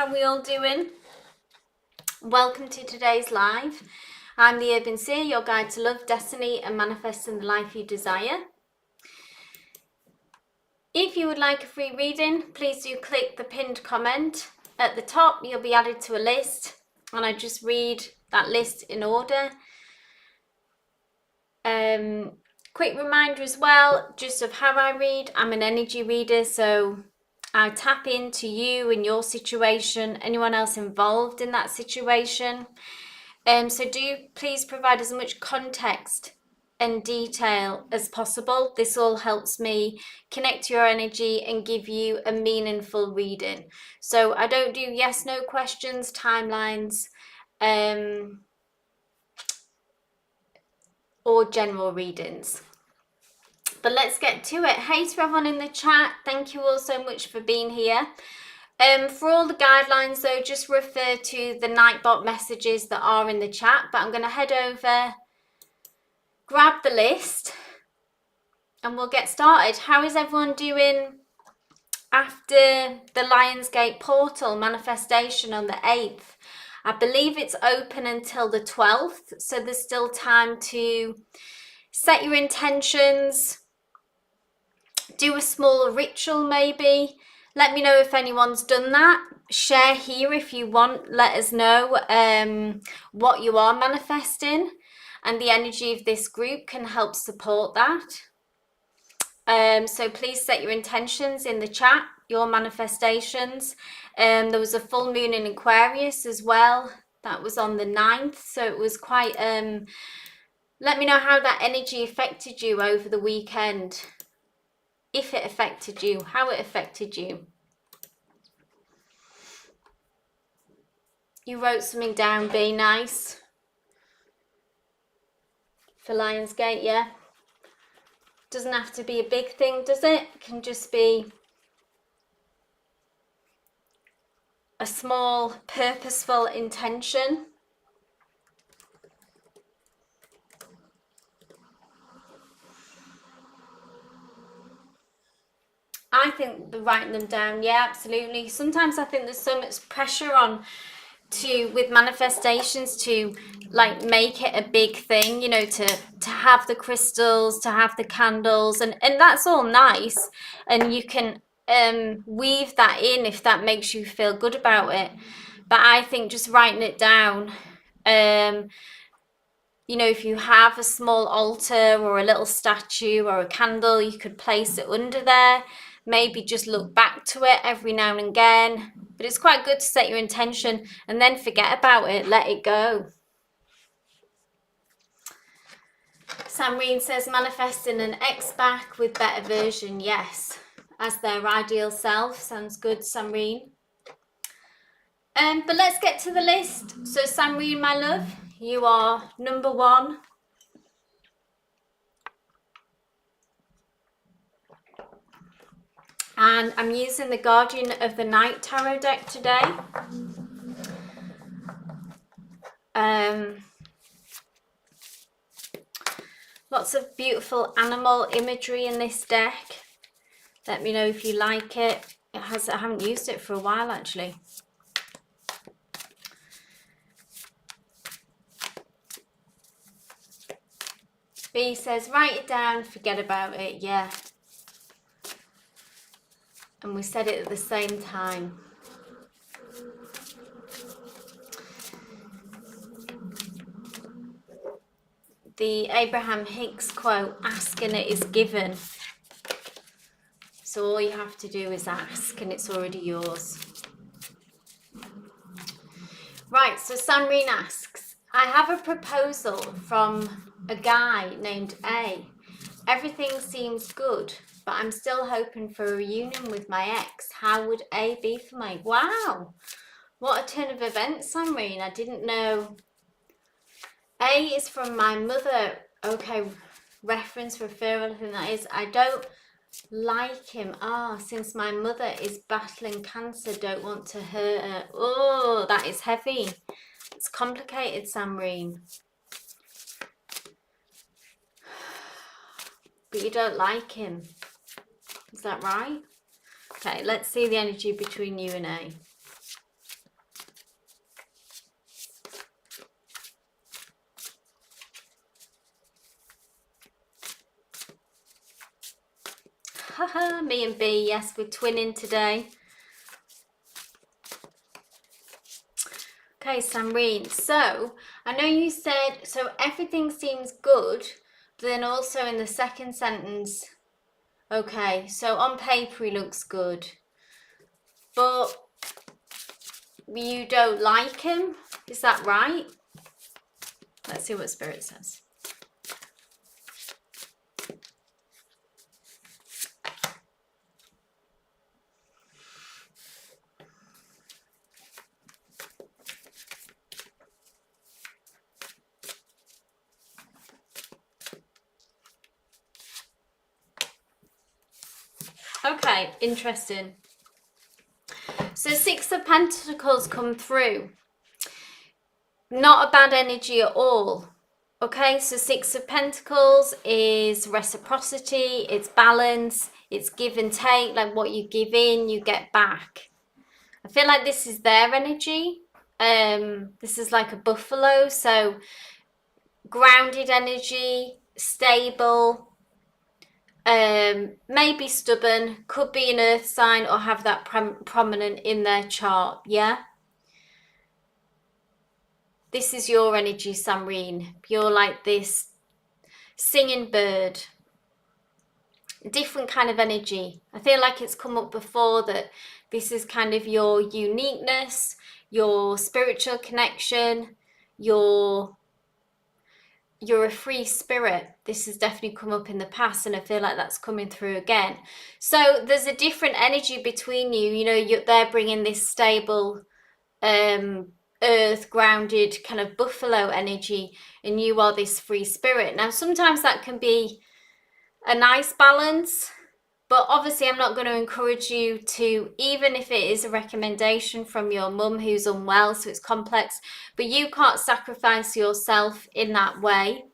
how we all doing? Welcome to today's live. I'm the Urban Seer, your guide to love, destiny and manifesting the life you desire. If you would like a free reading, please do click the pinned comment at the top. You'll be added to a list and I just read that list in order. Quick reminder as well, just of how I read. I'm an energy reader, so I tap into you and your situation, anyone else involved in that situation. So do please provide as much context and detail as possible. This all helps me connect to your energy and give you a meaningful reading. So I don't do yes, no questions, timelines, or general readings. But let's get to it. Hey to everyone in the chat. Thank you all so much for being here. For all the guidelines though, just refer to the Nightbot messages that are in the chat. But I'm going to head over, grab the list, and we'll get started. How is everyone doing after the Lionsgate portal manifestation on the 8th? I believe it's open until the 12th, so there's still time to set your intentions, do a small ritual maybe. Let me know if anyone's done that. Share here if you want. Let us know what you are manifesting, and the energy of this group can help support that. So please set your intentions in the chat, your manifestations. There was a full moon in Aquarius as well. That was on the 9th. So it was quite... let me know how that energy affected you over the weekend. If it affected you, how it affected you. You wrote something down, be nice. For Lionsgate, yeah. Doesn't have to be a big thing, does it? It can just be a small, purposeful intention. I think writing them down, yeah, absolutely. Sometimes I think there's so much pressure on with manifestations to like make it a big thing, you know, to have the crystals, to have the candles, and that's all nice, and you can weave that in if that makes you feel good about it. But I think just writing it down, you know, if you have a small altar or a little statue or a candle, you could place it under there. Maybe just look back to it every now and again. But it's quite good to set your intention and then forget about it, let it go. Samreen says, manifesting an ex back with better version, yes. As their ideal self, sounds good, Samreen. But let's get to the list. So Samreen, my love, you are number 1. And I'm using the Guardian of the Night tarot deck today. Lots of beautiful animal imagery in this deck. Let me know if you like it. I haven't used it for a while actually. B says, write it down, forget about it. Yeah. And we said it at the same time. The Abraham Hicks quote, ask and it is given. So all you have to do is ask and it's already yours. Right, so Samreen asks, I have a proposal from a guy named A. Everything seems good, but I'm still hoping for a reunion with my ex. How would A be for me? Wow, what a turn of events, Samreen. I didn't know. A is from my mother. Okay, reference, referral, I think that is. I don't like him. Since my mother is battling cancer, don't want to hurt her. Oh, that is heavy. It's complicated, Samreen. But you don't like him. Is that right? Okay, let's see the energy between you and A. Haha, me and B, yes, we're twinning today. Okay, Samreen, so I know you said, so everything seems good, but then also in the second sentence, okay, so on paper he looks good, but you don't like him, is that right? Let's see what Spirit says. Okay, interesting. So Six of Pentacles come through. Not a bad energy at all. Okay, so Six of Pentacles is reciprocity, it's balance, it's give and take, like what you give in, you get back. I feel like this is their energy. This is like a buffalo, so grounded energy, stable, maybe stubborn, could be an earth sign or have that prominent in their chart, yeah? This is your energy, Samreen. You're like this singing bird. Different kind of energy. I feel like it's come up before that this is kind of your uniqueness, your spiritual connection, you're a free spirit. This has definitely come up in the past, and I feel like that's coming through again. So there's a different energy between you. You know, they're bringing this stable, earth grounded kind of buffalo energy, and you are this free spirit. Now, sometimes that can be a nice balance, but obviously I'm not going to encourage you to, even if it is a recommendation from your mum who's unwell, so it's complex, but you can't sacrifice yourself in that way.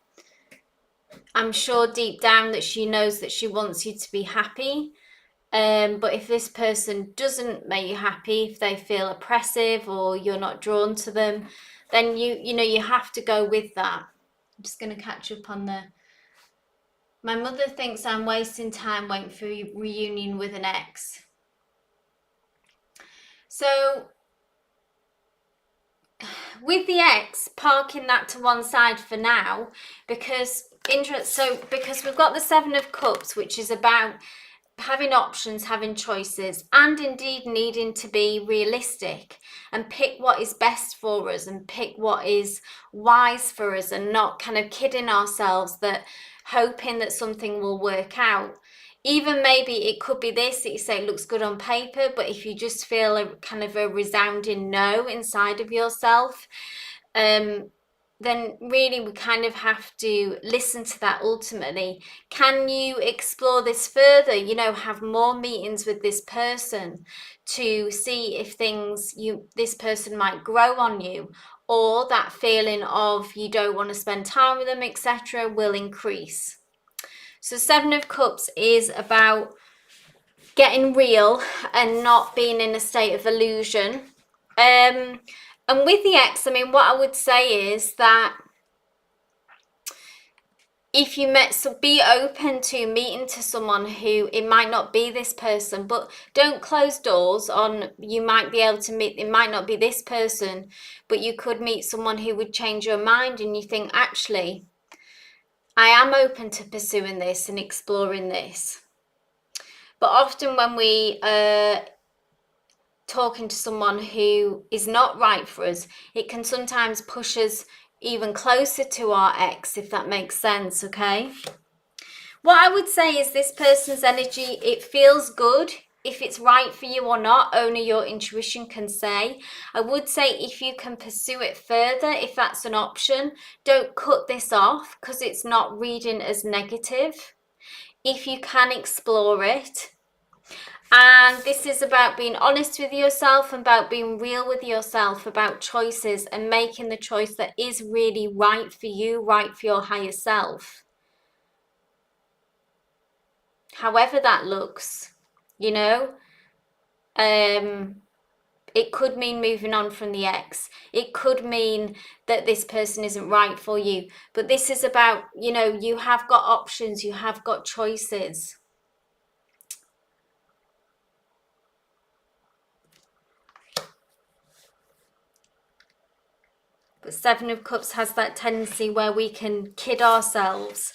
I'm sure deep down that she knows that she wants you to be happy. But if this person doesn't make you happy, if they feel oppressive or you're not drawn to them, then you have to go with that. I'm just going to catch up on the... My mother thinks I'm wasting time waiting for a reunion with an ex. So with the ex, parking that to one side for now, because we've got the Seven of Cups, which is about having options, having choices, and indeed needing to be realistic and pick what is best for us and pick what is wise for us, and not kind of kidding ourselves that hoping that something will work out. Even maybe it could be this, that you say it looks good on paper, but if you just feel a kind of a resounding no inside of yourself, then really we kind of have to listen to that ultimately. Can you explore this further? You know, have more meetings with this person to see if this person might grow on you, or that feeling of you don't want to spend time with them, etc., will increase. So Seven of Cups is about getting real and not being in a state of illusion. And with the ex, I mean, what I would say is that if you be open to meeting to someone who, it might not be this person, but don't close doors on, you might be able to meet, it might not be this person, but you could meet someone who would change your mind and you think, actually, I am open to pursuing this and exploring this. But often when we talking to someone who is not right for us, it can sometimes push us even closer to our ex, if that makes sense, okay? What I would say is this person's energy, it feels good. If it's right for you or not, only your intuition can say. I would say if you can pursue it further, if that's an option, don't cut this off because it's not reading as negative. If you can explore it. And this is about being honest with yourself, about being real with yourself, about choices and making the choice that is really right for you, right for your higher self. However that looks, you know. It could mean moving on from the ex. It could mean that this person isn't right for you. But this is about, you know, you have got options, you have got choices. But Seven of Cups has that tendency where we can kid ourselves,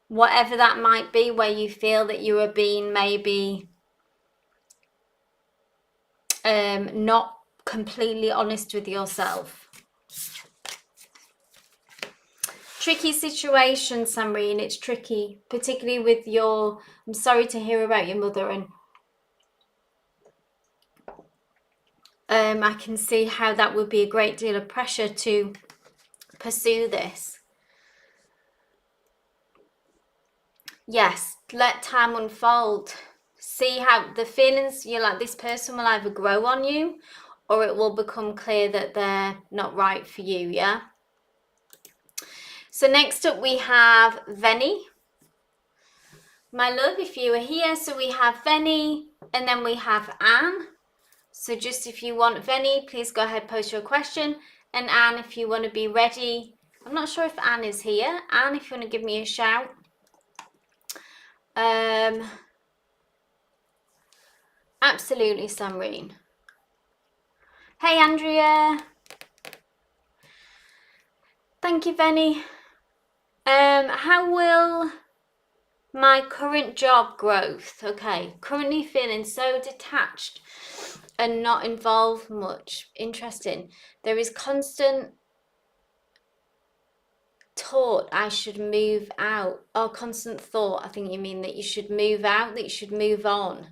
whatever that might be, where you feel that you are being maybe not completely honest with yourself. Tricky situation, Samreen. It's tricky, particularly with your, I'm sorry to hear about your mother, and I can see how that would be a great deal of pressure to pursue this. Yes, let time unfold. See how the feelings, you're like, this person will either grow on you or it will become clear that they're not right for you, yeah? So next up we have Veni. My love, if you are here, so we have Veni and then we have Anne. So just if you want Veni, please go ahead, post your question. And Anne, if you want to be ready. I'm not sure if Anne is here. Anne, if you want to give me a shout. Absolutely, Samreen. Hey, Andrea. Thank you, Veni. How will my current job growth? Okay, currently feeling so detached and not involved much. Interesting. There is constant taught I should move out. Oh, constant thought. I think you mean that you should move out, that you should move on.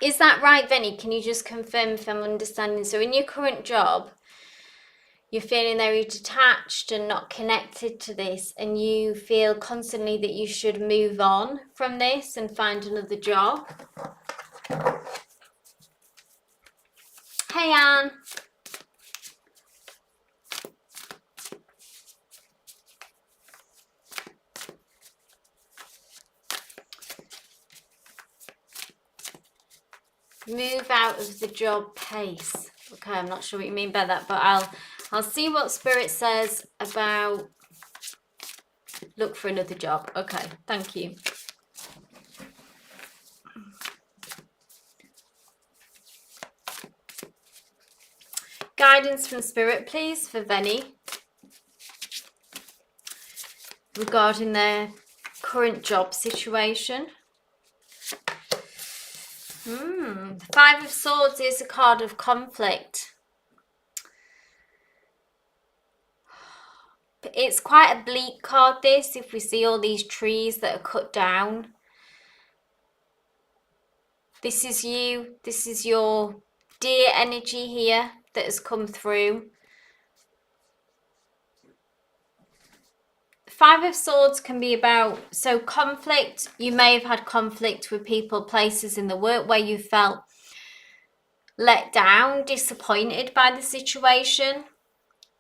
Is that right, Venny? Can you just confirm if I'm understanding? So in your current job, you're feeling very detached and not connected to this, and you feel constantly that you should move on from this and find another job. Hey, Anne. Move out of the job pace. Okay, I'm not sure what you mean by that, but I'll see what Spirit says about look for another job. Okay, thank you. Guidance from Spirit, please, for Venny regarding their current job situation. The Five of Swords is a card of conflict. It's quite a bleak card, this, if we see all these trees that are cut down. This is you. This is your dear energy here that has come through. Five of Swords can be about, so conflict, you may have had conflict with people, places in the work where you felt let down, disappointed by the situation,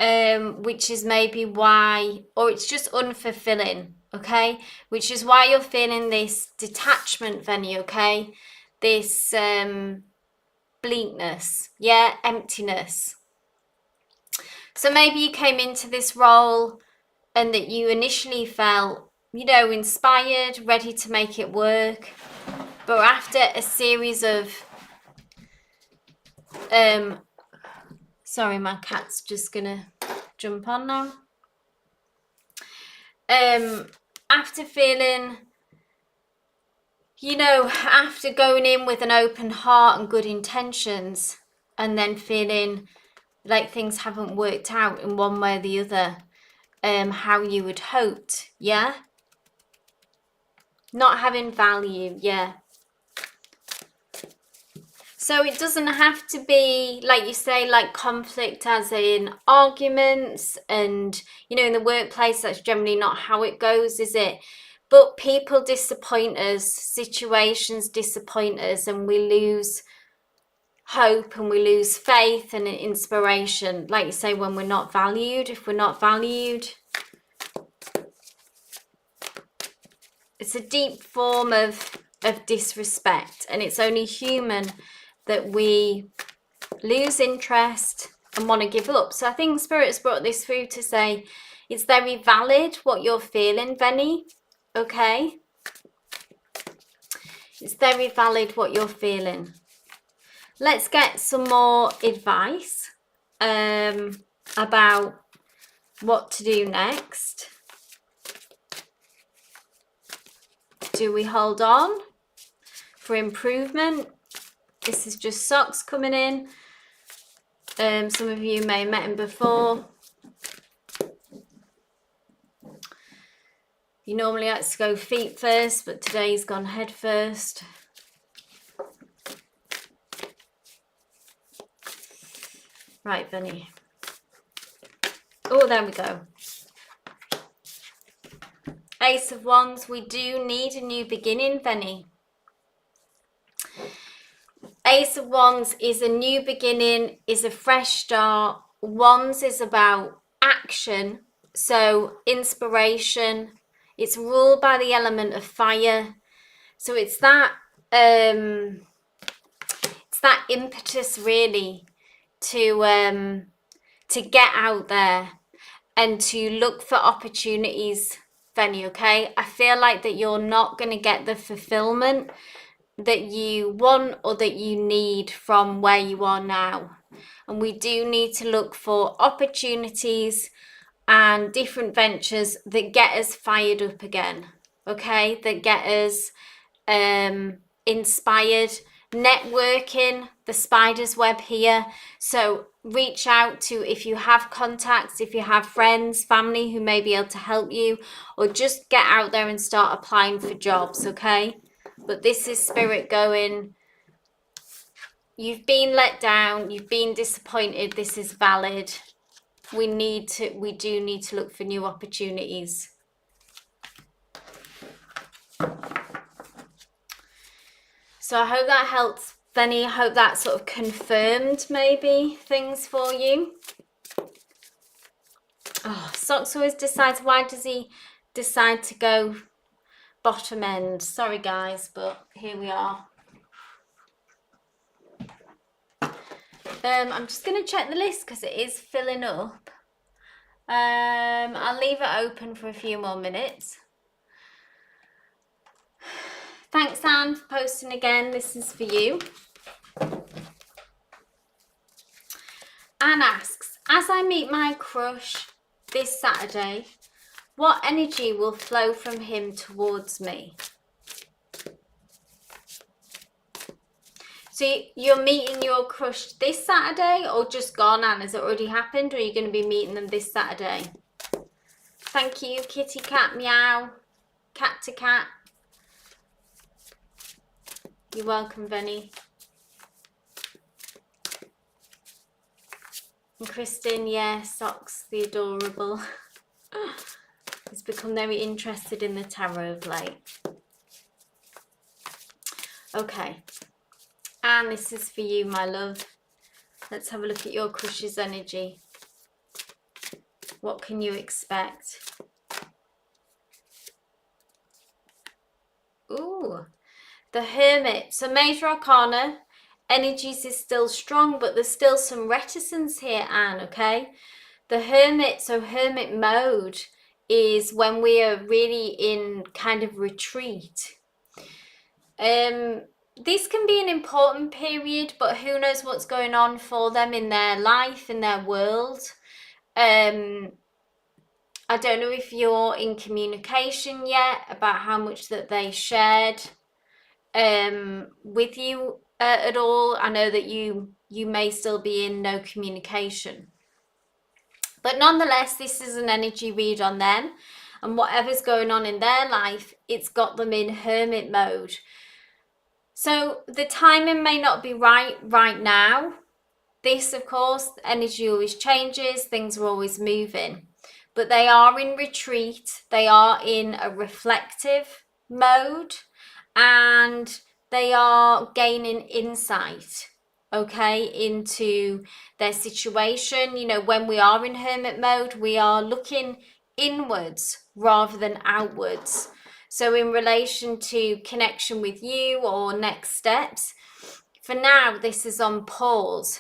which is maybe why, or it's just unfulfilling, okay? Which is why you're feeling this detachment, Venny, okay? This bleakness, yeah, emptiness. So maybe you came into this role and that you initially felt, you know, inspired, ready to make it work. But after a series of, sorry, my cat's just gonna jump on now. After feeling, you know, after going in with an open heart and good intentions, and then feeling like things haven't worked out in one way or the other, how you had hoped, yeah? Not having value, yeah. So it doesn't have to be, like you say, like conflict as in arguments and, you know, in the workplace, that's generally not how it goes, is it? But people disappoint us, situations disappoint us, and we lose hope and we lose faith and inspiration. Like you say, when we're not valued, if we're not valued, it's a deep form of disrespect, and it's only human that we lose interest and want to give up. So I think Spirit's brought this through to say it's very valid what you're feeling, Venny, okay? It's very valid what you're feeling. Let's get some more advice about what to do next. Do we hold on for improvement? This is just socks coming in. Some of you may have met him before. He normally likes to go feet first, but today he's gone head first. Right, Vinny. Oh, there we go. Ace of Wands, we do need a new beginning, Vinny. Ace of Wands is a new beginning, is a fresh start. Wands is about action, so inspiration. It's ruled by the element of fire. So it's that impetus really to get out there and to look for opportunities, Venny, okay? I feel like that you're not going to get the fulfillment that you want or that you need from where you are now. And we do need to look for opportunities and different ventures that get us fired up again, okay? That get us inspired. Networking, the spider's web here. So reach out to, if you have contacts, if you have friends, family who may be able to help you, or just get out there and start applying for jobs, okay? But this is spirit going, you've been let down, you've been disappointed, this is valid. We do need to look for new opportunities. So I hope that helps, Benny. I hope that sort of confirmed maybe things for you. Oh, Socks always decides, why does he decide to go bottom end? Sorry guys, but here we are. I'm just going to check the list because it is filling up. I'll leave it open for a few more minutes. Thanks, Anne, for posting again. This is for you. Anne asks, as I meet my crush this Saturday, what energy will flow from him towards me? So you're meeting your crush this Saturday or just gone, Anne? Has it already happened, or are you going to be meeting them this Saturday? Thank you, kitty cat meow. Cat to cat. You're welcome, Benny. And Kristen, yeah, Socks, the adorable. Has become very interested in the tarot of late. Okay. And this is for you, my love. Let's have a look at your crush's energy. What can you expect? Ooh, the Hermit. So Major Arcana, energies is still strong, but there's still some reticence here, Anne, okay? The Hermit, so Hermit mode is when we are really in kind of retreat. This can be an important period, but who knows what's going on for them in their life, in their world. I don't know if you're in communication yet about how much that they shared with you at all. I know that you may still be in no communication. But nonetheless, this is an energy read on them. And whatever's going on in their life, it's got them in Hermit mode. So the timing may not be right now. This, of course, energy always changes. Things are always moving. But they are in retreat. They are in a reflective mode. And they are gaining insight, okay, into their situation. You know, when we are in Hermit mode, we are looking inwards rather than outwards. So in relation to connection with you or next steps, for now, this is on pause.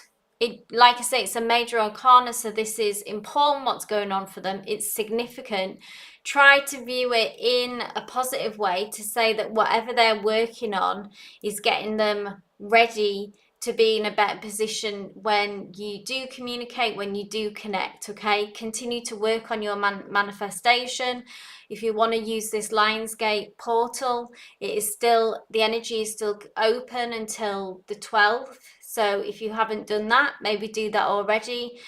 like I say, it's a major arcana, so this is important what's going on for them. It's significant. Try to view it in a positive way, to say that whatever they're working on is getting them ready to be in a better position when you do communicate, when you do connect. Okay, continue to work on your manifestation. If you want to use this Lionsgate portal, it is still, the energy is still open until the 12th. So if you haven't done that, maybe do that already.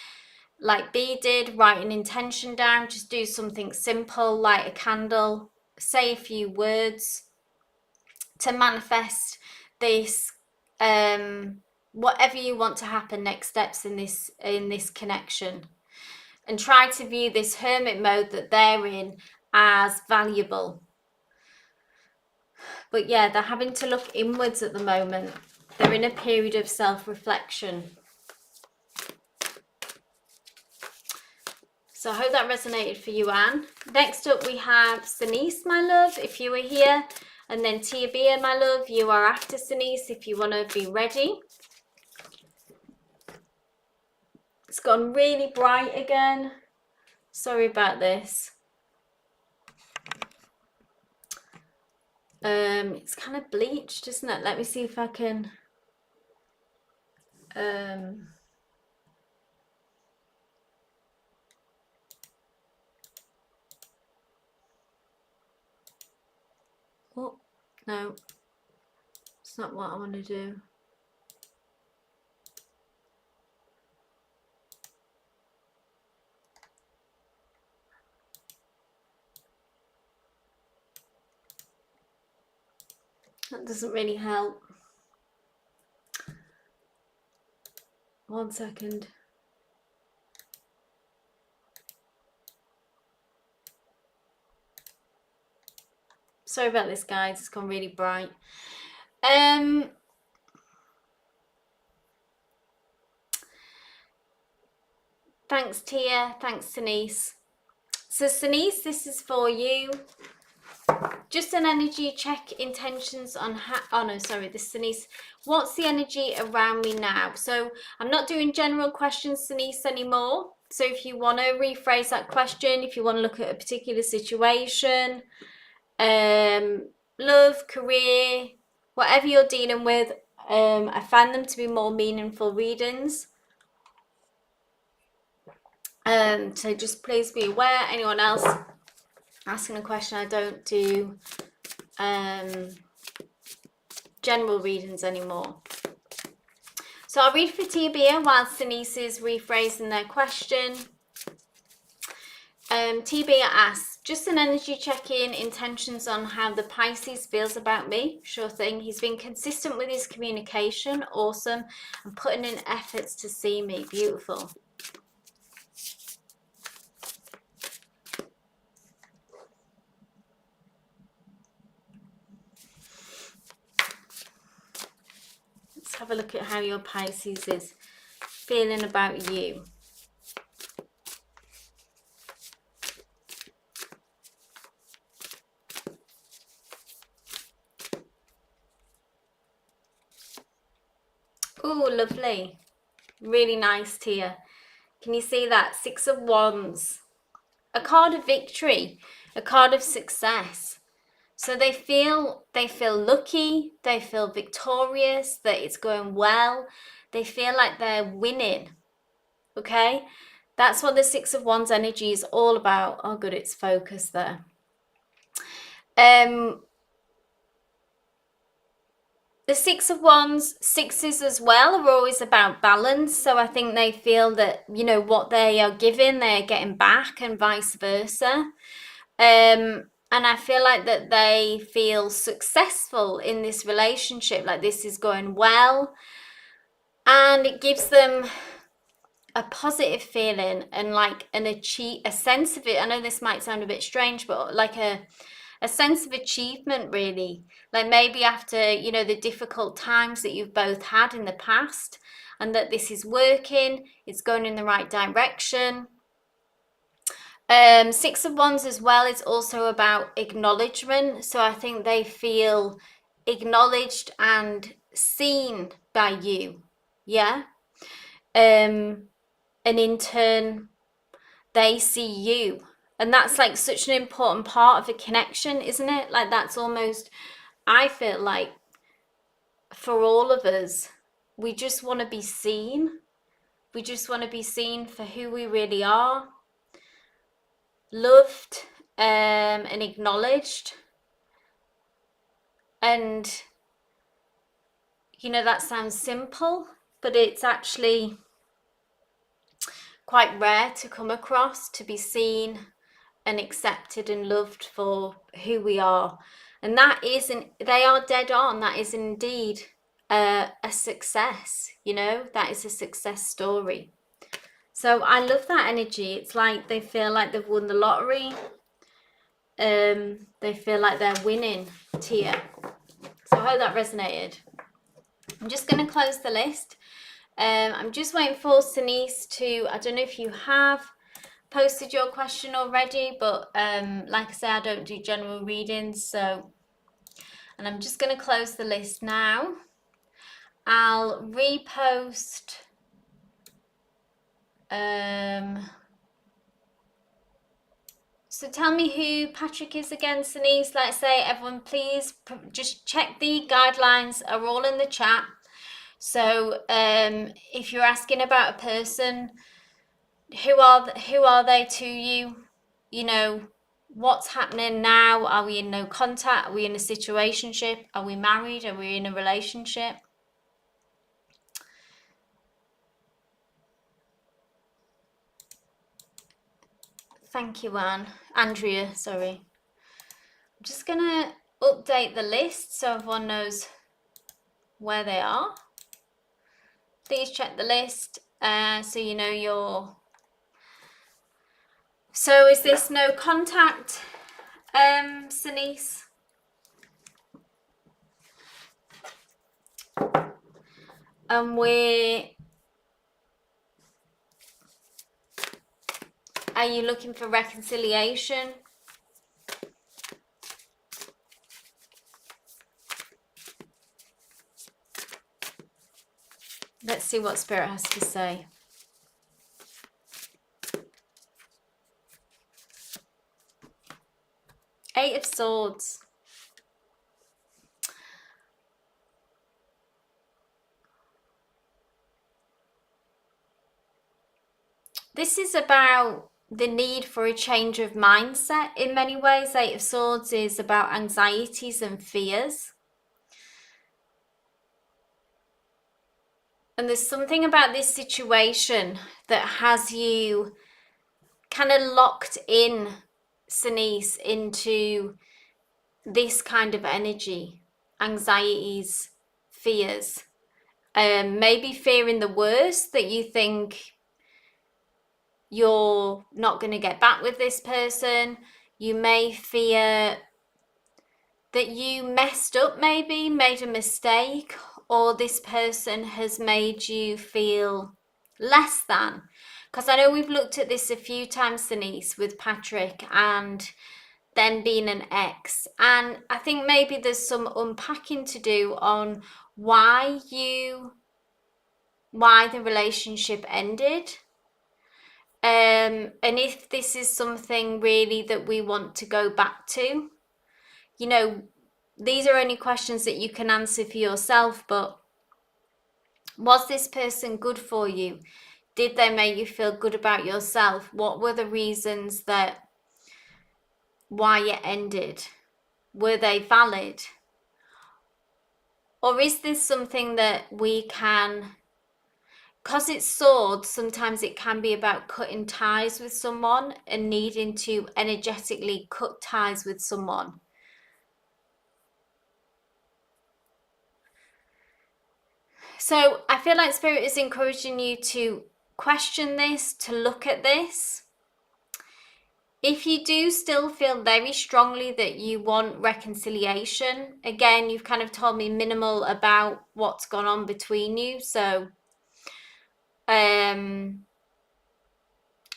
Like B did, write an intention down. Just do something simple, light a candle, say a few words to manifest this, whatever you want to happen, next steps in this connection. And try to view this hermit mode that they're in as valuable. But yeah, they're having to look inwards at the moment. They're in a period of self-reflection. So I hope that resonated for you, Anne. Next up we have Denise, my love, if you were here. And then Tia Bia, my love, you are after Denise if you want to be ready. It's gone really bright again. Sorry about this. It's kind of bleached, isn't it? Let me see if I can... Oh, no. It's not what I want to do. That doesn't really help. 1 second. Sorry about this, guys. It's gone really bright. Thanks, Tia. Thanks, Denise. So, Denise, this is for you. Just an energy check, intentions on how... Oh, no, sorry. This is Denise. What's the energy around me now? So, I'm not doing general questions, Denise, anymore. So, if you want to rephrase that question, if you want to look at a particular situation... love, career, whatever you're dealing with, I find them to be more meaningful readings. So just please be aware. Anyone else asking a question, I don't do general readings anymore. So I'll read for Tia Bia whilst Denise is rephrasing their question. Tia Bia asks, just an energy check-in, intentions on how the Pisces feels about me. Sure thing. He's been consistent with his communication. Awesome. And putting in efforts to see me. Beautiful. Let's have a look at how your Pisces is feeling about you. Oh, lovely. Really nice, Tia. Can you see that? 6 of Wands. A card of victory. A card of success. So they feel lucky. They feel victorious. That it's going well. They feel like they're winning. Okay? That's what the 6 of Wands energy is all about. Oh, good. It's focused there. The 6 of Wands, 6s as well, are always about balance. So I think they feel that, you know, what they are giving, they're getting back, and vice versa. And I feel like that they feel successful in this relationship, like this is going well. And it gives them a positive feeling and like a sense of it. I know this might sound a bit strange, but like a sense of achievement, really. Like maybe after, you know, the difficult times that you've both had in the past, and that this is working, it's going in the right direction. 6 of Wands as well is also about acknowledgement. So I think they feel acknowledged and seen by you. Yeah. and in turn they see you. And that's like such an important part of a connection, isn't it? Like that's almost, I feel like for all of us, we just want to be seen. We just want to be seen for who we really are, loved, and acknowledged. And you know, that sounds simple, but it's actually quite rare to come across, to be seen and accepted and loved for who we are. And that isn't, they are dead on, that is indeed a success, you know, that is a success story. So I love that energy. It's like they feel like they've won the lottery. They feel like they're winning, Tia. So I hope that resonated. I'm just going to close the list. I'm just waiting for Denise to, I don't know if you have posted your question already, but like I say, I don't do general readings, so, and I'm just going to close the list now. I'll repost so tell me who Patrick is again, Denise. Like I say, everyone please just check the guidelines are all in the chat. So if you're asking about a person, who are they to you? You know, what's happening now? Are we in no contact? Are we in a situationship? Are we married? Are we in a relationship? Thank you, Andrea, sorry. I'm just gonna update the list so everyone knows where they are. Please check the list so you know your... So is this no contact, Denise? And are you looking for reconciliation? Let's see what Spirit has to say. Eight of Swords. This is about the need for a change of mindset in many ways. Eight of Swords is about anxieties and fears. And there's something about this situation that has you kind of locked in, Denise, into this kind of energy, anxieties, fears, maybe fearing the worst, that you think you're not going to get back with this person. You may fear that you messed up, maybe made a mistake, or this person has made you feel less than. Because I know we've looked at this a few times, Denise, with Patrick and them being an ex. And I think maybe there's some unpacking to do on why the relationship ended. And if this is something really that we want to go back to. You know, these are only questions that you can answer for yourself, but was this person good for you? Did they make you feel good about yourself? What were the reasons why it ended? Were they valid? Or is this something that we can, because it's swords, sometimes it can be about cutting ties with someone and needing to energetically cut ties with someone. So I feel like Spirit is encouraging you to question this, to look at this. If you do still feel very strongly that you want reconciliation, again, you've kind of told me minimal about what's gone on between you. So, but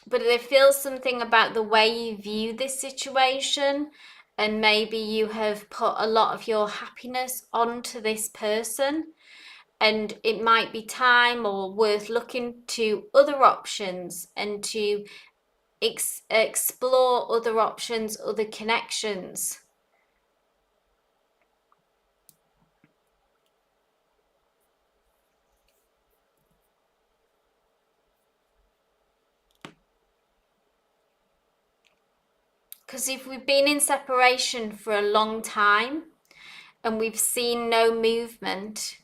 there feels something about the way you view this situation, and maybe you have put a lot of your happiness onto this person. and it might be time or worth looking to other options and to explore other options, other connections. Because if we've been in separation for a long time and we've seen no movement,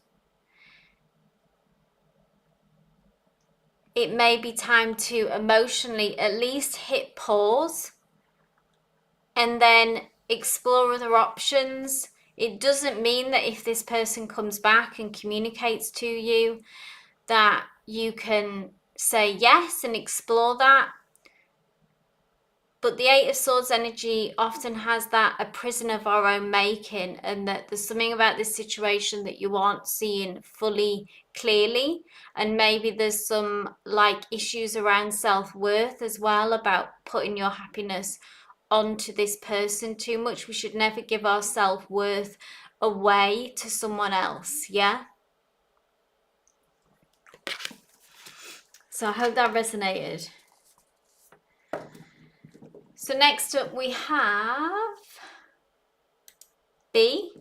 it may be time to emotionally at least hit pause and then explore other options. It doesn't mean that if this person comes back and communicates to you that you can say yes and explore that. But the Eight of Swords energy often has that a prison of our own making, and that there's something about this situation that you aren't seeing fully clearly, and maybe there's some like issues around self-worth as well, about putting your happiness onto this person too much. We should never give our self-worth away to someone else. Yeah, so I hope that resonated. So next up we have B,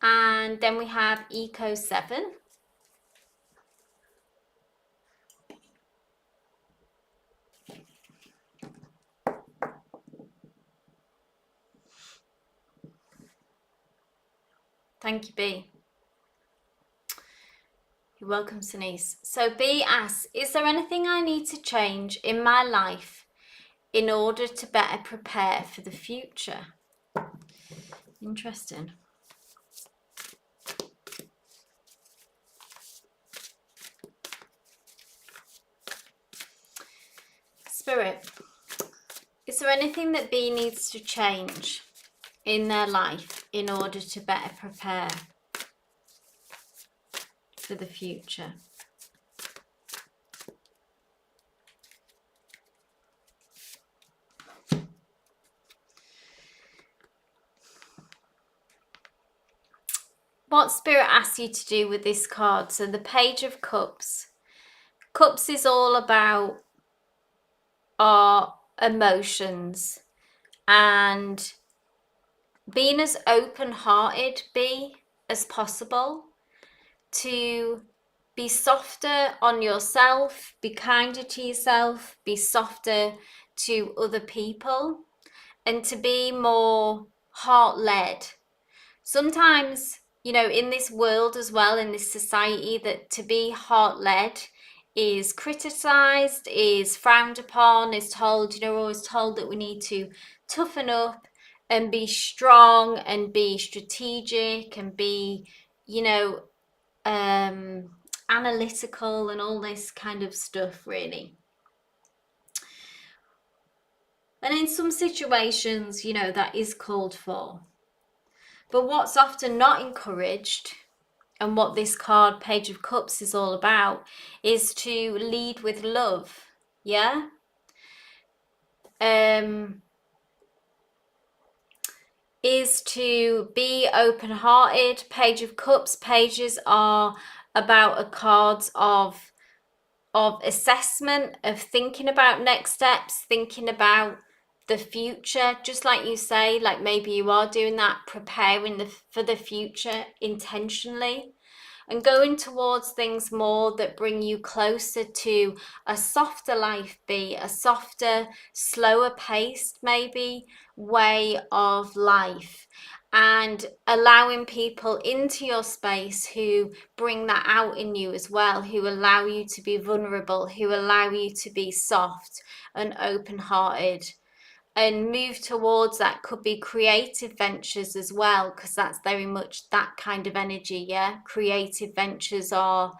and then we have Eco 7. Thank you, B. You're welcome, Denise. So B asks, is there anything I need to change in my life in order to better prepare for the future? Interesting. Spirit, is there anything that B needs to change in their life in order to better prepare for the future? What Spirit asks you to do with this card? So the Page of Cups. Cups is all about our emotions and being as open-hearted as possible, to be softer on yourself, be kinder to yourself, be softer to other people, and to be more heart-led. Sometimes, you know, in this world as well, in this society, that to be heart-led is criticized, is frowned upon, is told, you know, we're always told that we need to toughen up and be strong and be strategic and be, you know, analytical and all this kind of stuff, really. And in some situations, you know, that is called for. But what's often not encouraged, and what this card, Page of Cups, is all about, is to lead with love. Yeah? Is to be open-hearted. Page of Cups pages are about a cards of assessment, of thinking about next steps, thinking about the future, just like you say, like maybe you are doing that, preparing for the future intentionally, and going towards things more that bring you closer to a softer life, a softer, slower paced maybe way of life, and allowing people into your space who bring that out in you as well, who allow you to be vulnerable, who allow you to be soft and open-hearted, and move towards that. Could be creative ventures as well, because that's very much that kind of energy. Yeah, creative ventures are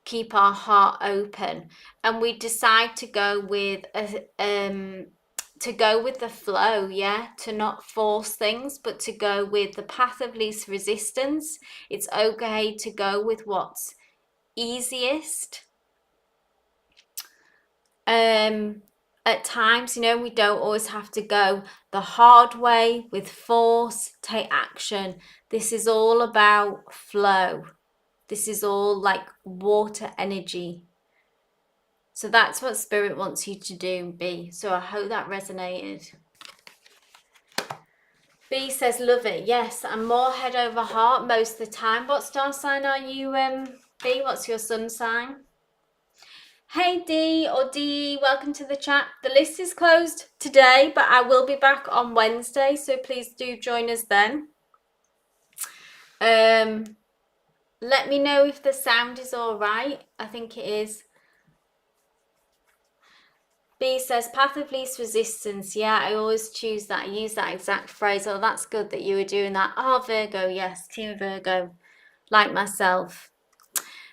keep our heart open, and we decide to go with the flow. Yeah, to not force things, but to go with the path of least resistance. It's okay to go with what's easiest. At times, you know, we don't always have to go the hard way with force, take action. This is all about flow. This is all like water energy. So that's what Spirit wants you to do, B. So I hope that resonated. B says, love it. Yes, I'm more head over heart most of the time. What star sign are you, B? What's your sun sign? Hey D or DE, welcome to the chat. The list is closed today, but I will be back on Wednesday, so please do join us then. Let me know if the sound is all right. I think it is. B says, path of least resistance. Yeah, I always choose that. I use that exact phrase. Oh, that's good that you were doing that. Oh, Virgo, yes, Team Virgo, like myself.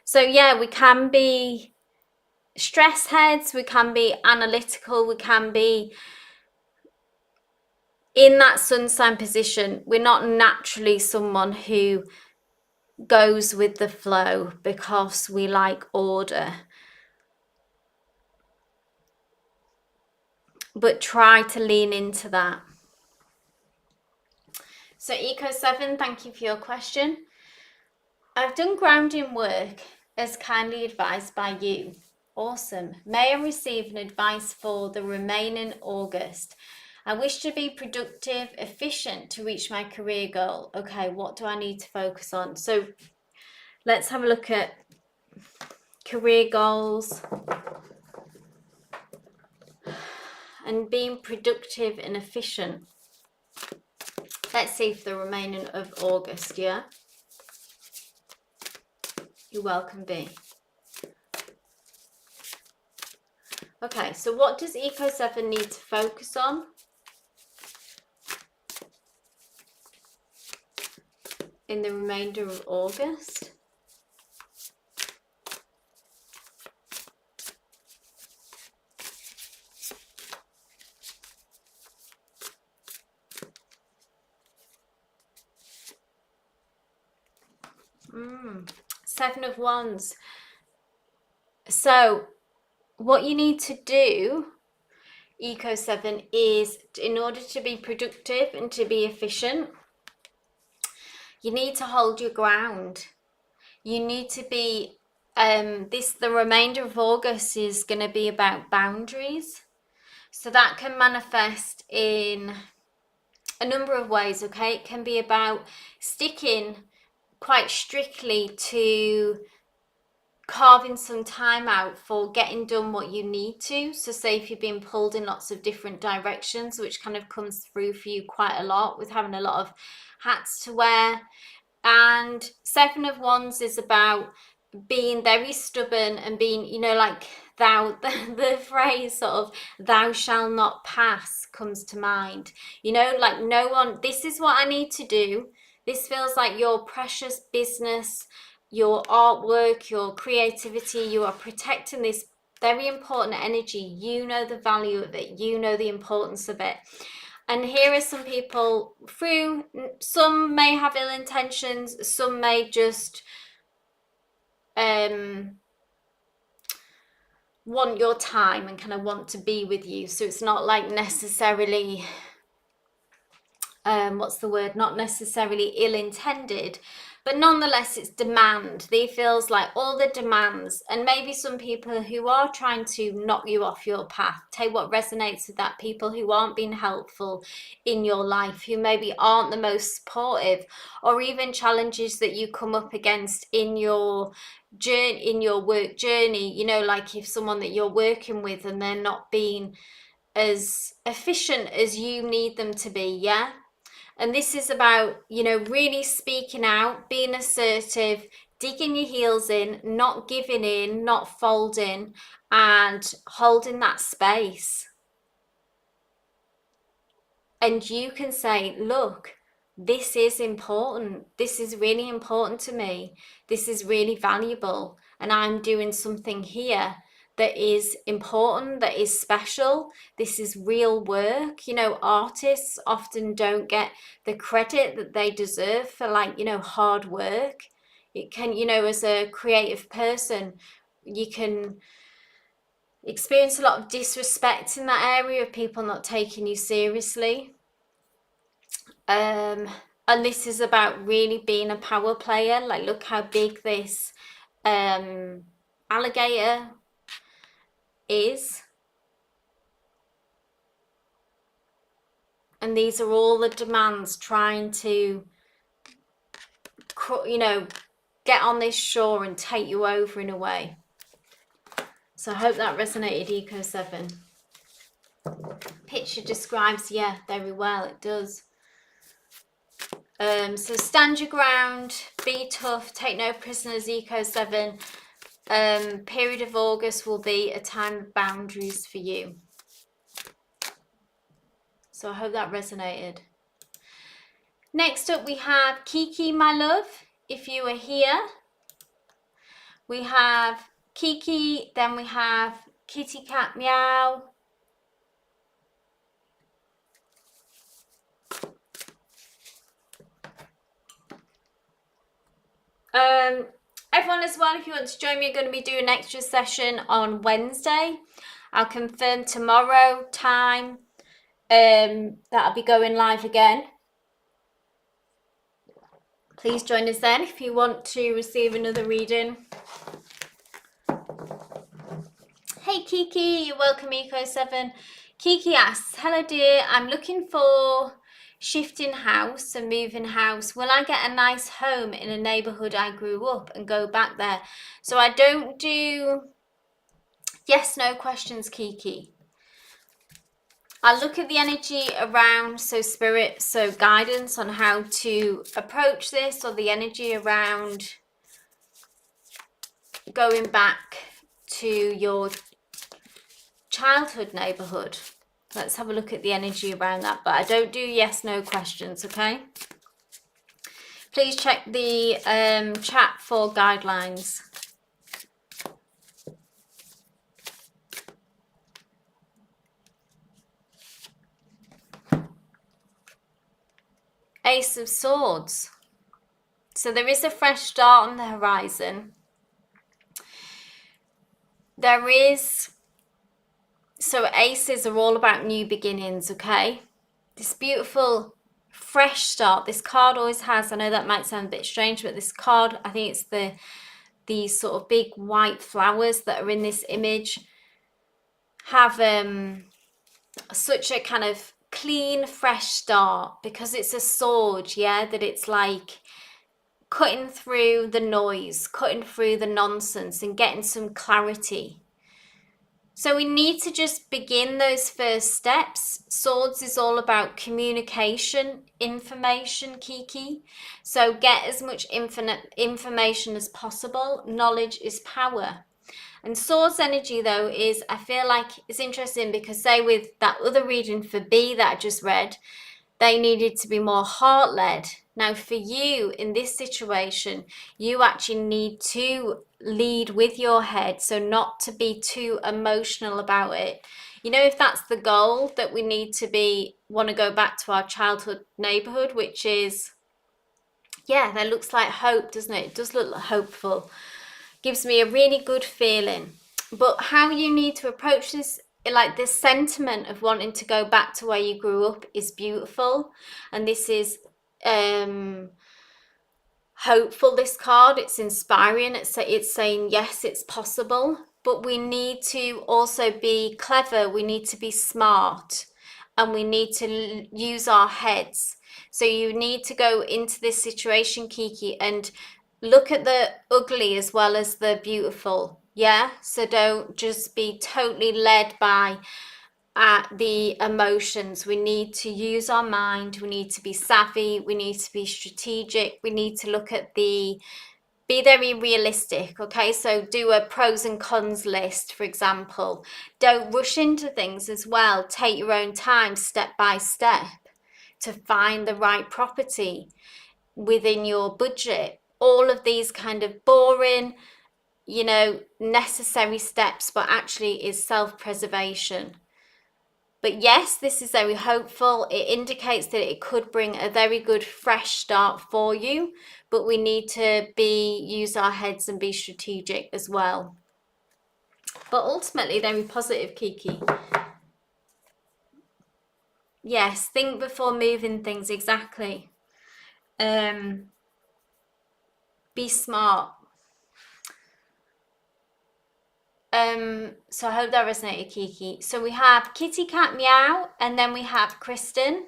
So yeah, we can be stress heads, we can be analytical, we can be in that sun sign position. We're not naturally someone who goes with the flow because we like order. But try to lean into that. So Eco 7, thank you for your question. I've done grounding work as kindly advised by you. Awesome. May I receive an advice for the remaining August? I wish to be productive, efficient to reach my career goal. Okay, what do I need to focus on? So let's have a look at career goals and being productive and efficient. Let's see for the remaining of August, yeah? You're welcome, B. Okay, so what does Eco 7 need to focus on? In the remainder of August? Seven of Wands. So what you need to do, Eco 7, is in order to be productive and to be efficient, you need to hold your ground. You need to be, the remainder of August is going to be about boundaries. So that can manifest in a number of ways, okay? It can be about sticking quite strictly to carving some time out for getting done what you need to. So say if you've been pulled in lots of different directions, which kind of comes through for you quite a lot with having a lot of hats to wear. And Seven of Wands is about being very stubborn and being, you know, like the phrase sort of thou shall not pass comes to mind. You know, like no one, this is what I need to do. This feels like your precious business, your artwork, your creativity. You are protecting this very important energy. You know the value of it. You know the importance of it. And here are some people through, some may have ill intentions, some may just want your time and kind of want to be with you. So it's not like necessarily, not necessarily ill-intended, but nonetheless it's demand. They feels like all the demands, and maybe some people who are trying to knock you off your path. Take what resonates with that. People who aren't being helpful in your life, who maybe aren't the most supportive, or even challenges that you come up against in your journey, in your work journey. You know, like if someone that you're working with and they're not being as efficient as you need them to be, yeah? And this is about, you know, really speaking out, being assertive, digging your heels in, not giving in, not folding, and holding that space. And you can say, look, this is important. This is really important to me. This is really valuable. And I'm doing something here that is important, that is special. This is real work. You know, artists often don't get the credit that they deserve for, like, you know, hard work. It can, you know, as a creative person, you can experience a lot of disrespect in that area of people not taking you seriously. And this is about really being a power player. Like, look how big this alligator is. And these are all the demands trying to, you know, get on this shore and take you over in a way. So I hope that resonated, Eco 7. Picture describes, yeah, very well, it does. So stand your ground, be tough, take no prisoners, Eco 7. Period of August will be a time of boundaries for you. So I hope that resonated. Next up we have Kiki, my love, if you are here. We have Kiki, then we have Kitty Cat Meow. Everyone as well, if you want to join me, I'm going to be doing an extra session on Wednesday. I'll confirm tomorrow time that I'll be going live again. Please join us then if you want to receive another reading. Hey Kiki, you're welcome, Eco 7. Kiki asks, hello dear, I'm looking for shifting house and moving house. Will I get a nice home in a neighbourhood I grew up and go back there? So I don't do yes, no questions, Kiki. I look at the energy around, so spirit, so guidance on how to approach this, or the energy around going back to your childhood neighbourhood. Let's have a look at the energy around that, but I don't do yes, no questions, okay? Please check the chat for guidelines. Ace of Swords. So there is a fresh start on the horizon. There is, so aces are all about new beginnings, okay? This beautiful fresh start, this card always has, I know that might sound a bit strange, but this card, I think it's these sort of big white flowers that are in this image, have such a kind of clean, fresh start, because it's a sword, yeah, that it's like cutting through the noise, cutting through the nonsense and getting some clarity. So we need to just begin those first steps. Swords is all about communication, information, Kiki. So get as much information as possible. Knowledge is power. And Swords energy, though, is, I feel like it's interesting because, say, with that other reading for B that I just read, they needed to be more heart-led. Now, for you, in this situation, you actually need to lead with your head, so not to be too emotional about it. You know, if that's the goal, that we need to want to go back to our childhood neighbourhood, which is, yeah, that looks like hope, doesn't it? It does look hopeful. Gives me a really good feeling. But how you need to approach this, like this sentiment of wanting to go back to where you grew up, is beautiful. And this is hopeful, this card. It's inspiring. It's saying, yes, it's possible. But we need to also be clever. We need to be smart. And we need to use our heads. So you need to go into this situation, Kiki, and look at the ugly as well as the beautiful. Yeah, so don't just be totally led by the emotions. We need to use our mind. We need to be savvy. We need to be strategic. We need to look at be very realistic, okay? So do a pros and cons list, for example. Don't rush into things as well. Take your own time, step by step, to find the right property within your budget. All of these kind of boring, you know, necessary steps, but actually is self-preservation. But yes, this is very hopeful. It indicates that it could bring a very good fresh start for you, but we need to use our heads and be strategic as well. But ultimately, very positive, Kiki. Yes, think before moving things, exactly. Be smart. So I hope that resonated, Kiki. So we have Kitty Cat Meow, and then we have Kristen.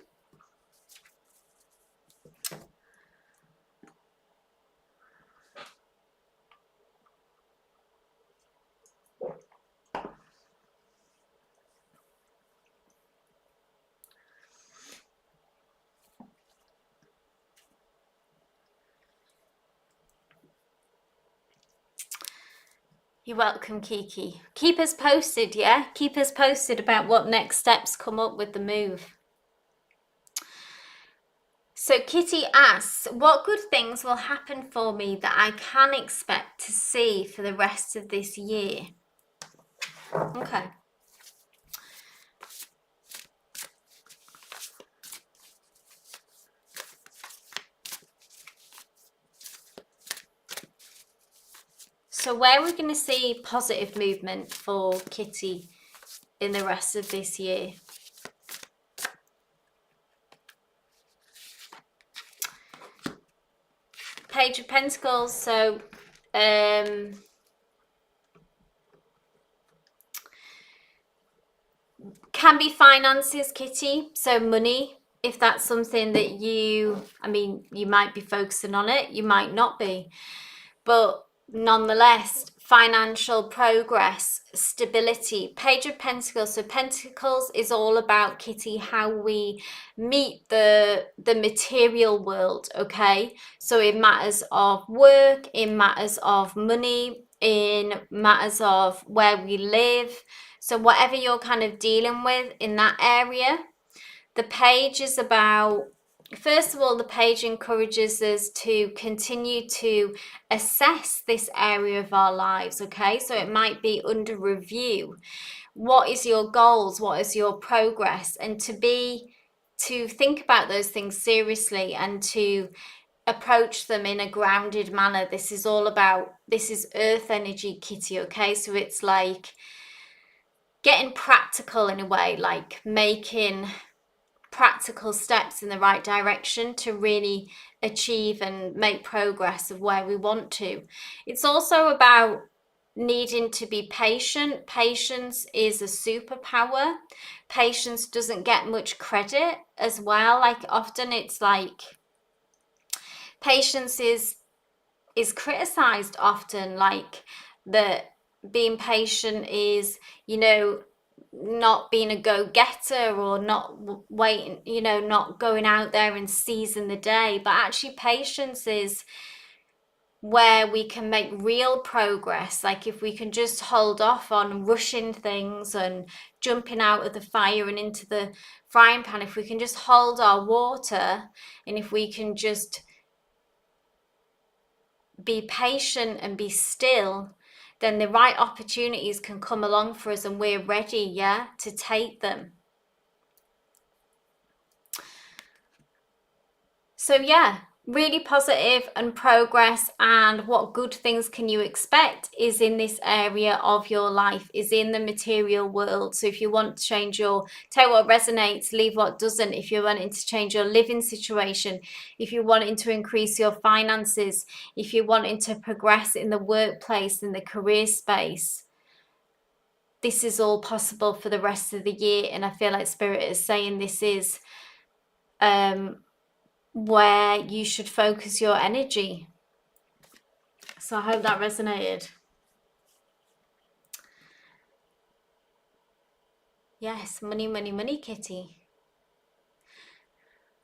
You're welcome, Kiki. Keep us posted, yeah? Keep us posted about what next steps come up with the move. So Kitty asks, what good things will happen for me that I can expect to see for the rest of this year? Okay. So where we're going to see positive movement for Kitty in the rest of this year? Page of Pentacles, so can be finances, Kitty, so money, if that's something that you might be focusing on it, you might not be, but nonetheless, financial progress, stability. Page of Pentacles, so Pentacles is all about, Kitty, how we meet the material world, okay? So in matters of work, in matters of money, in matters of where we live. So whatever you're kind of dealing with in that area, the page is about, first of all, the page encourages us to continue to assess this area of our lives, okay? So it might be under review. What is your goals? What is your progress? And to think about those things seriously and to approach them in a grounded manner. This is all about, this is earth energy, Kitty, okay? So it's like getting practical in a way, like making practical steps in the right direction to really achieve and make progress of where we want to. It's also about needing to be patient. Patience is a superpower. Patience doesn't get much credit as well. Like often it's like patience is criticized often, like that being patient is, not being a go-getter or not waiting, not going out there and seizing the day. But actually patience is where we can make real progress. Like if we can just hold off on rushing things and jumping out of the fire and into the frying pan, if we can just hold our water, and if we can just be patient and be still, then the right opportunities can come along for us and we're ready, to take them. So really positive and progress, and what good things can you expect is in this area of your life, is in the material world. So if you want to change take what resonates, leave what doesn't. If you're wanting to change your living situation, if you're wanting to increase your finances, if you're wanting to progress in the workplace, in the career space, this is all possible for the rest of the year. And I feel like Spirit is saying this is where you should focus your energy. So I hope that resonated. Yes, money, money, money, Kitty.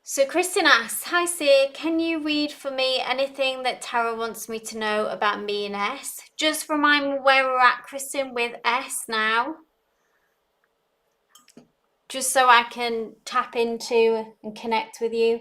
So Kristen asks, hi Seer, can you read for me anything that Tara wants me to know about me and S? Just remind me where we're at, Kristen, with S now. Just so I can tap into and connect with you.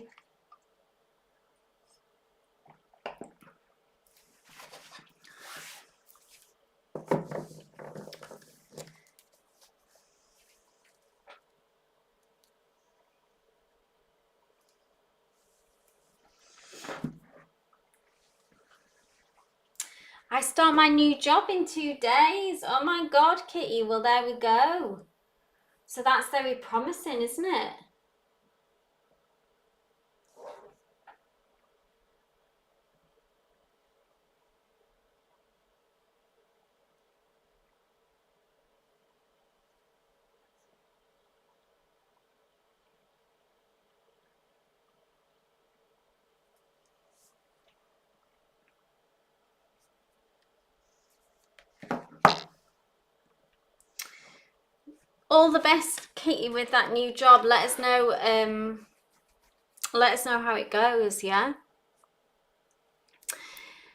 I start my new job in 2 days. Oh my God, Kitty. Well, there we go. So that's very promising, isn't it? all the best, Kitty, with that new job. Let us know how it goes, yeah?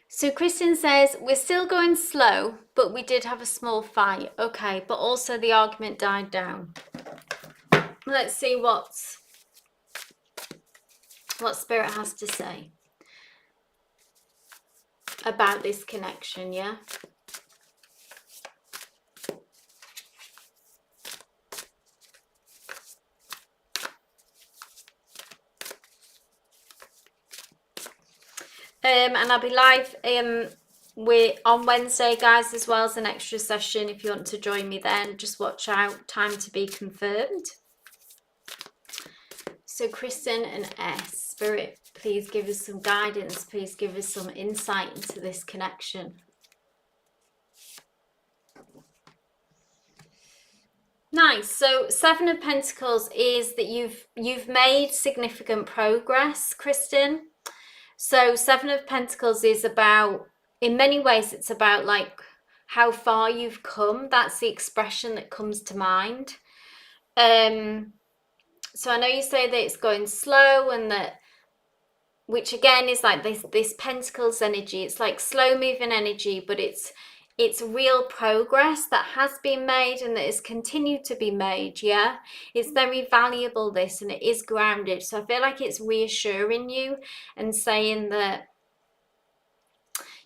So Kristen says, we're still going slow, but we did have a small fight. Okay, but also the argument died down. Let's see what Spirit has to say about this connection, yeah? And I'll be live on Wednesday, guys, as well as an extra session. If you want to join me then, just watch out. Time to be confirmed. So Kristen and S, Spirit, please give us some guidance. Please give us some insight into this connection. Nice. So 7 of Pentacles is that you've made significant progress, Kristen. So 7 of Pentacles is about, in many ways, it's about like how far you've come. That's the expression that comes to mind. So I know you say that it's going slow, and that, which again is like this Pentacles energy. It's like slow moving energy, but it's real progress that has been made and that is continued to be made, yeah? It's very valuable, this, and it is grounded. So I feel like it's reassuring you and saying that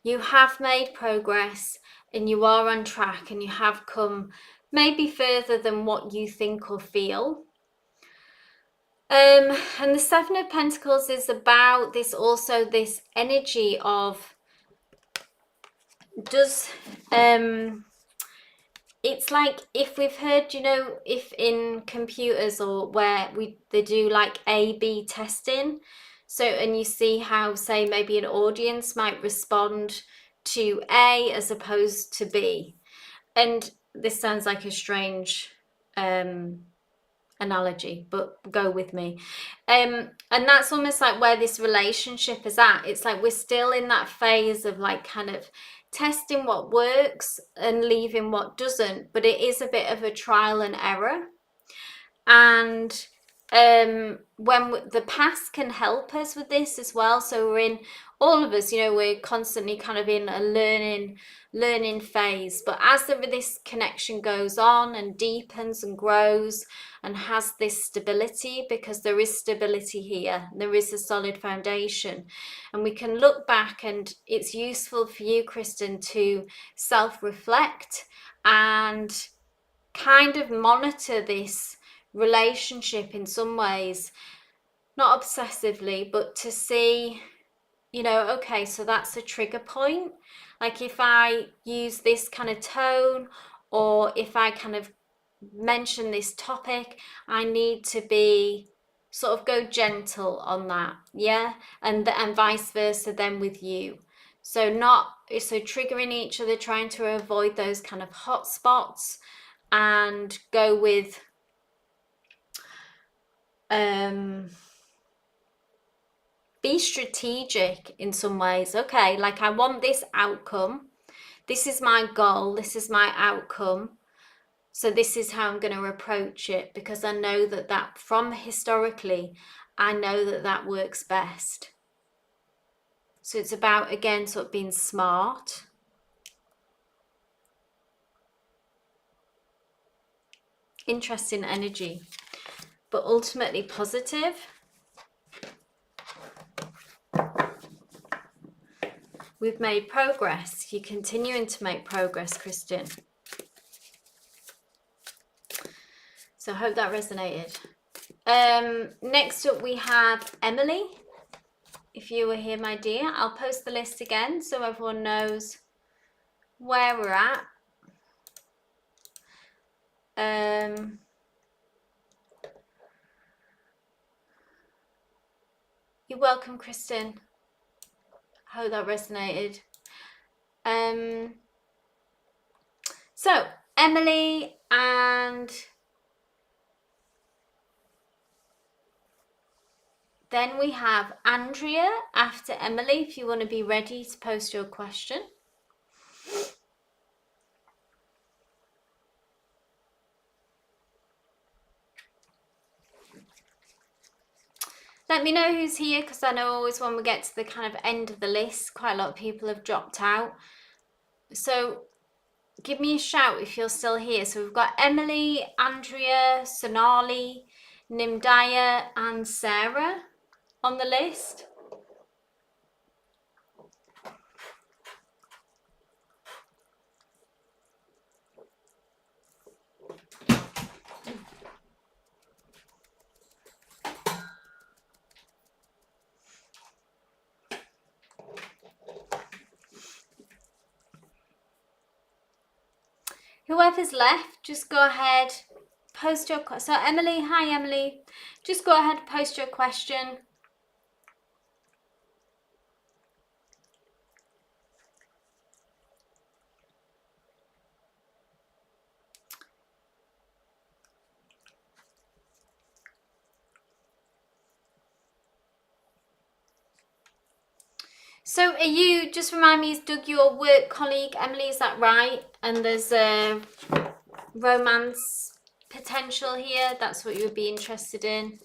you have made progress and you are on track and you have come maybe further than what you think or feel. And the 7 of Pentacles is about this, also this energy of, it's like, if we've heard, you know, if in computers or where they do like A/B testing, so, and you see how, say, maybe an audience might respond to A as opposed to B. And this sounds like a strange analogy, but go with me. And that's almost like where this relationship is at. It's like we're still in that phase of like kind of testing what works and leaving what doesn't, but it is a bit of a trial and error. And when the past can help us with this as well. So we're in, all of us, you know, we're constantly kind of in a learning phase. But as this connection goes on and deepens and grows and has this stability, because there is stability here, there is a solid foundation, and we can look back, and it's useful for you, Kristen, to self-reflect and kind of monitor this relationship in some ways, not obsessively, but to see, you know, okay, so that's a trigger point. Like if I use this kind of tone, or if I kind of mention this topic, I need to be sort of go gentle on that, yeah, and vice versa then with you. So triggering each other, trying to avoid those kind of hot spots, and go with be strategic in some ways. Okay, like I want this outcome, this is my goal, this is my outcome, so this is how I'm going to approach it, because I know that from historically, I know that works best. So it's about, again, sort of being smart. Interesting energy, but ultimately positive. We've made progress. You're continuing to make progress, Kristen. So I hope that resonated. Next up we have Emily. If you were here, my dear, I'll post the list again so everyone knows where we're at. You're welcome, Kristen. I hope that resonated. So Emily, and then we have Andrea after Emily, if you want to be ready to post your question. Let me know who's here, because I know always when we get to the kind of end of the list, quite a lot of people have dropped out. So give me a shout if you're still here. So we've got Emily, Andrea, Sonali, Nimdaya and Sarah on the list. Whoever's left, just go ahead, post your question. So Emily, hi Emily, just go ahead, post your question. So are you, just remind me, is Doug your work colleague, Emily, is that right? And there's a romance potential here, that's what you would be interested in.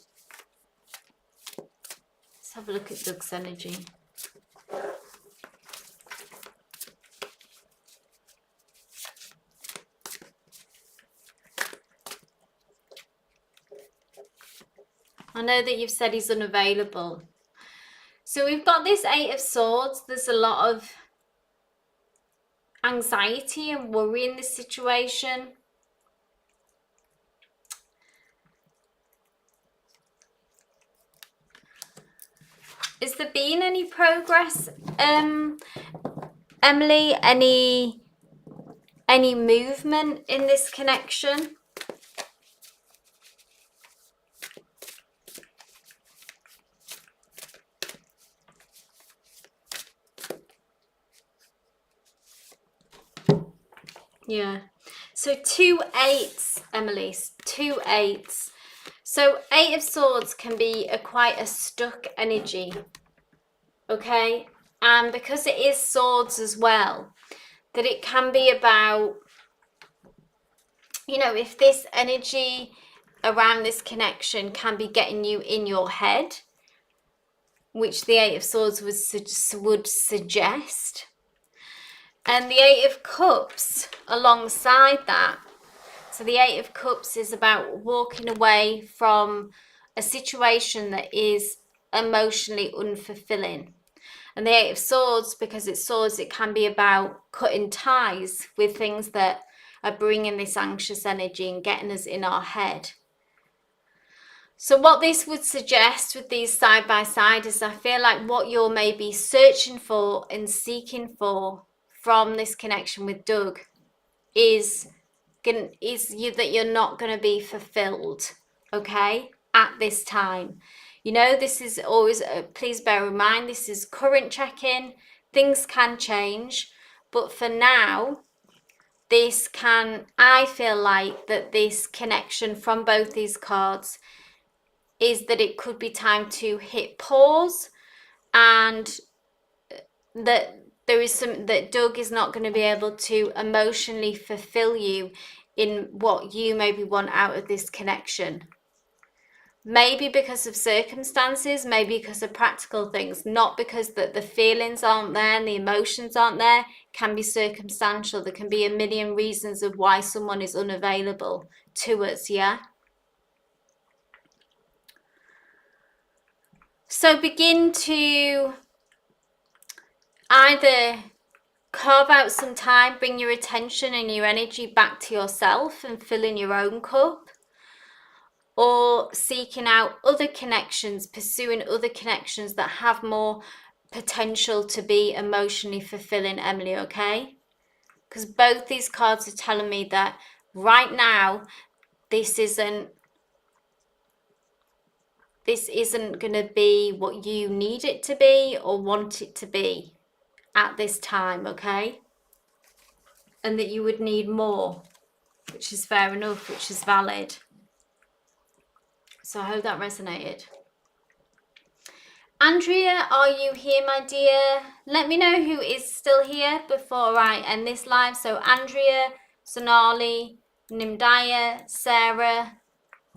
Let's have a look at Doug's energy. I know that you've said he's unavailable. So we've got this Eight of Swords. There's a lot of anxiety and worry in this situation. Is there been any progress, Emily? Any movement in this connection? Yeah. So 2 8s, Emily. 2 8s. So 8 of Swords can be quite a stuck energy. Okay? And because it is swords as well, that it can be about, you know, if this energy around this connection can be getting you in your head, which the 8 of Swords would suggest. And the 8 of Cups alongside that. So the 8 of Cups is about walking away from a situation that is emotionally unfulfilling. And the 8 of Swords, because it's swords, it can be about cutting ties with things that are bringing this anxious energy and getting us in our head. So what this would suggest with these side by side is I feel like what you're maybe searching for and seeking for from this connection with Doug is that you're not going to be fulfilled, okay, at this time. You know, this is always, please bear in mind, this is current check-in. Things can change, but for now, I feel like that this connection from both these cards is that it could be time to hit pause, and that there is that Doug is not going to be able to emotionally fulfill you in what you maybe want out of this connection. Maybe because of circumstances, maybe because of practical things, not because that the feelings aren't there and the emotions aren't there. Can be circumstantial. There can be a million reasons of why someone is unavailable to us, yeah? So begin to either carve out some time, bring your attention and your energy back to yourself and fill in your own cup, or seeking out other connections, pursuing other connections that have more potential to be emotionally fulfilling, Emily, okay? Because both these cards are telling me that right now, this isn't going to be what you need it to be or want it to be at this time, okay? And that you would need more, which is fair enough, which is valid. So I hope that resonated. Andrea, are you here, my dear? Let me know who is still here before I end this live. So Andrea, Sonali, Nimdaya, Sarah.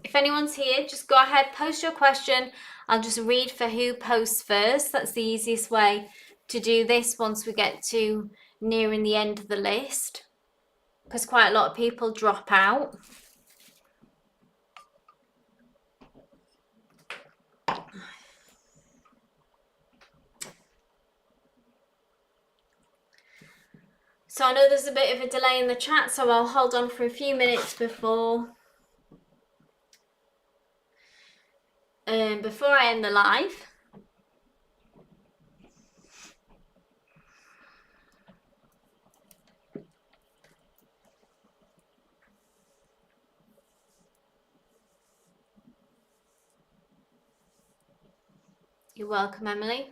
If anyone's here, just go ahead, post your question. I'll just read for who posts first. That's the easiest way to do this once we get to nearing the end of the list, because quite a lot of people drop out. So I know there's a bit of a delay in the chat, so I'll hold on for a few minutes before I end the live. You're welcome, Emily.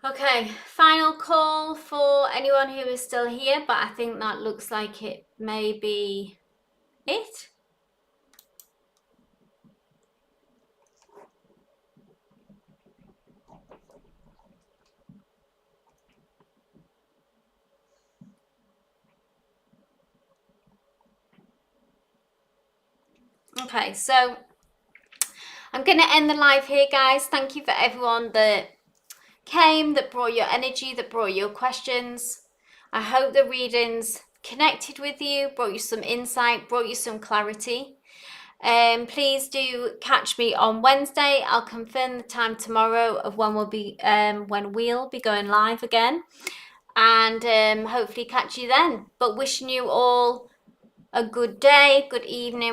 Okay, final call for anyone who is still here, but I think that looks like it may be it. Okay, so I'm going to end the live here, guys. Thank you for everyone that came, that brought your energy, that brought your questions. I hope the readings connected with you, brought you some insight, brought you some clarity. Please do catch me on Wednesday. I'll confirm the time tomorrow of when we'll be going live again, and hopefully catch you then. But wishing you all a good day, good evening.